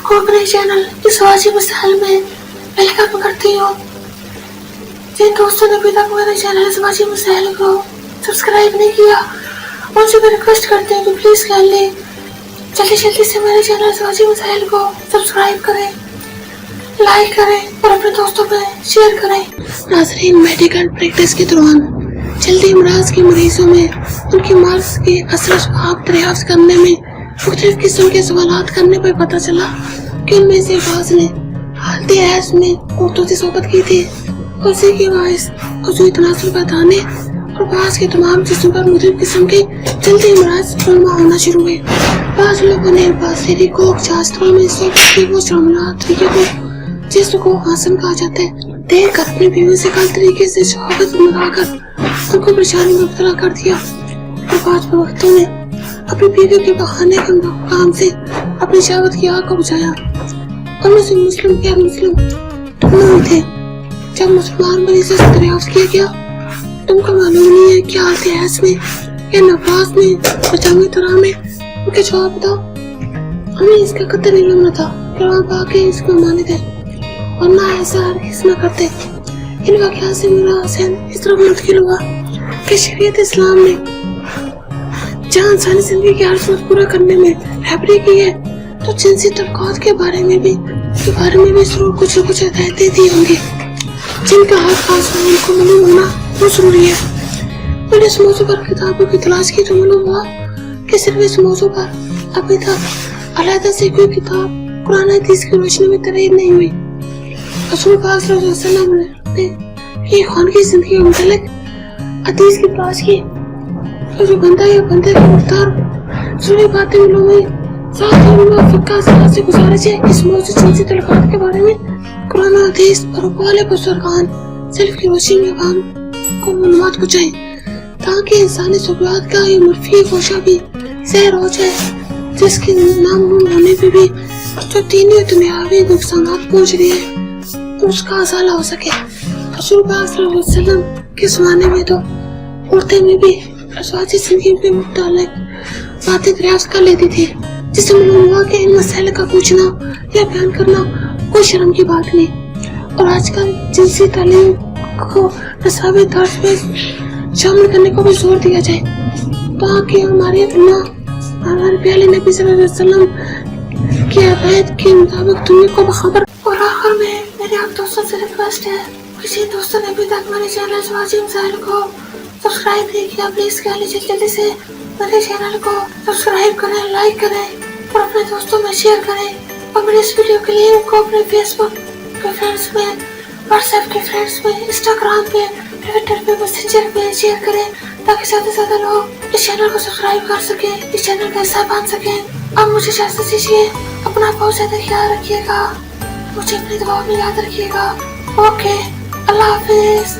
को अपने चैनल इस वाजिब मसाइल में वेलकम करती हूँ। जिन दोस्तों ने अभी तक मेरे चैनल इस वाजिब मसाइल को सब्सक्राइब नहीं किया, उनसे मैं रिक्वेस्ट करती हूँ कि प्लीज कर लें, जल्दी से मेरे चैनल इस वाजिब मसाइल को सब्सक्राइब करें, लाइक करें और अपने दोस्तों में शेयर करें। नाज़रीन, मेडिकल प्रैक्टिस के दौरान जल्दी अमराज के मरीजों में उनकी मर्ज के असर जवाब दरियाफ्त करने में मुख्तलिफ किस्म के सवालात करने पर पता चला कि उनमें से बाज़ ने हालत हैज़ में औरतों से सोबत की थी और इसी की बाइस वजूद तनासुर बताने और बाज़ के तमाम जिस्म पर मुख्तलिफ किस्म के जल्दी अमराज रमा होना शुरू हुए। बाज़ लोगों ने बासरी को चास्तवा में सोबत के वो शर्मनाक तरीके को जिस्म को हासन कहा जाता है देख कर अपनी बीवी से गलत तरीके से शहावत मंगाकर उनको परेशानी में मुब्तला कर दिया और बाद में वक्तों ने अपनी बीवी के बहाने के काम से अपनी शहावत की आग को बुझाया। उनमें से मुस्लिम गैर मुस्लिम दोनों थे। जब मुसलमान मरीजों से दरियाफ्त किया गया, तुमको मालूम नहीं है क्या हालत है इसमें या नफास में बचावी तरह में, उनके जवाब बताओ। हमें इसका कतई इल्म न था कि वहाँ बाकी इसको मानित है, वरना ऐसा हरगिज़ न करते। इन वाक़यात से मेरा हसैन इस तरह मुंतकिल हुआ कि शरीयत इस्लाम ने जहाँ इंसानी जिंदगी की हर जरूरत पूरा करने में रहबरी की है, तो जिनसी तलक़ात के बारे में भी जरूर कुछ न कुछ हिदायतें दी होंगी जिनका हर खास उनको मालूम होना बहुत जरूरी है। मैंने इस मौजू पर किताबों की तलाश की तो मालूम हुआ कि सिर्फ इस मौजू पर अभी तक अलहदा से कोई किताब कुरान हदीस की रोशनी में तहरीर नहीं हुई। रसूल पाक सल्लल्लाहु अलैहि वसल्लम ने खान की जिंदगी के मुतालिक हदीस की तलाश की, तो जो बंदा या बंदे के मुख्तार सुनी बातें मालूम हुई। साथ ही फिक्का से गुजारिश है इस मौजू जिनसी तलक़ात के बारे में कुरान हदीस और वाले बुजुर्गान सिर्फ की रोशनी में काम को मालूमात पहुंचाएं, ताकि इंसानी ज़रूरियात का ये मुर्फी गोशा भी ज़हर हो जाए, जिसके नामालूम होने पे भी जो दीनी और दुनियावी नुकसानात पहुंच रहे हैं तो उसका असाला हो सके। रसूल पाक सल्लल्लाहु अलैहि वसल्लम के ज़माने में तो औरतें में भी रसूआती जिंदगी के मुतालिक बातें दरियाफ्त कर लेती थी, जिससे मालूम हुआ कि इन मसाइल का पूछना या बयान करना कोई शर्म की बात नहीं। और आजकल जिनसी तालीम को नसाबी तर्ज पे शामिल करने को भी जोर दिया जाए, ताकि हमारे प्यारे नबी सल्लल्लाहु अलैहि वसल्लम की हिदायत के मुताबिक दुनिया को बखबर। और आखिर में मेरे आप दोस्तों से रिक्वेस्ट है, किसी दोस्तों ने अभी तक मेरे चैनल वाजिब मसाइल को सब्सक्राइब नहीं किया, प्लीज कर लीजिए, जल्दी से मेरे चैनल को सब्सक्राइब करें, लाइक करें और अपने दोस्तों में शेयर करें। और मेरे इस वीडियो के लिंक को अपने फेसबुक के फ्रेंड्स में, व्हाट्सएप के फ्रेंड्स में, इंस्टाग्राम पे, ट्विटर पे, मैसेंजर पे शेयर करें, ताकि ज्यादा से ज्यादा लोग इस चैनल को सब्सक्राइब कर सके, इस चैनल का हिस्सा बन सके। अब मुझे इजाज़त दीजिए, अपना बहुत ज्यादा ख्याल रखिएगा, मुझे अपनी दुआ में याद रखिएगा। ओके, अल्लाह हाफिज।